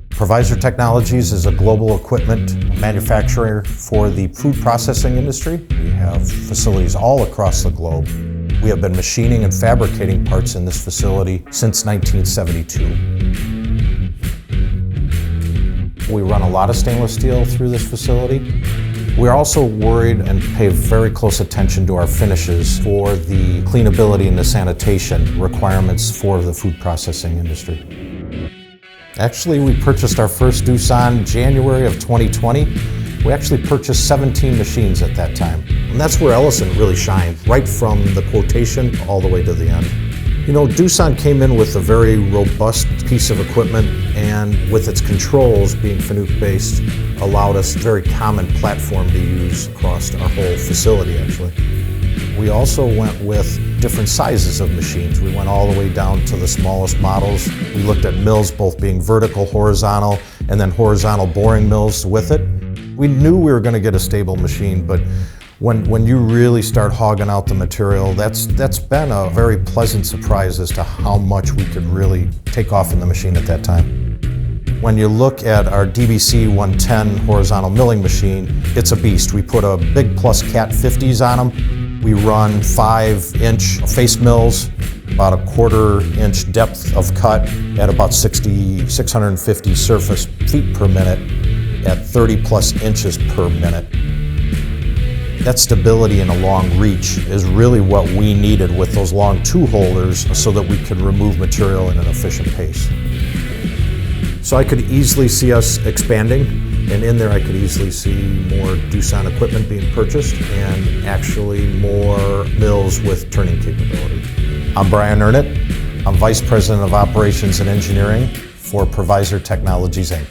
Provisur Technologies is a global equipment manufacturer for the food processing industry. We have facilities all across the globe. We have been machining and fabricating parts in this facility since 1972. We run a lot of stainless steel through this facility. We're also worried and pay very close attention to our finishes for the cleanability and the sanitation requirements for the food processing industry. Actually, we purchased our first Doosan January of 2020. We actually purchased 17 machines at that time. And that's where Ellison really shined, right from the quotation all the way to the end. You know, Doosan came in with a very robust piece of equipment, and with its controls being Fanuc-based, allowed us a very common platform to use across our whole facility, actually. We also went with different sizes of machines. We went all the way down to the smallest models. We looked at mills both being vertical, horizontal, and then horizontal boring mills with it. We knew we were going to get a stable machine, but when you really start hogging out the material, that's been a very pleasant surprise as to how much we could really take off in the machine at that time. When you look at our DBC 110 horizontal milling machine, it's a beast. We put a big plus cat 50s on them. We run 5-inch face mills, about a 1/4-inch depth of cut at about 650 surface feet per minute at 30+ inches per minute. That stability and a long reach is really what we needed with those long tool holders so that we could remove material in an efficient pace. So I could easily see us expanding, and in there I could easily see more Doosan equipment being purchased and actually more mills with turning capability. I'm Brian Ernett. I'm Vice President of Operations and Engineering for Provisur Technologies, Inc.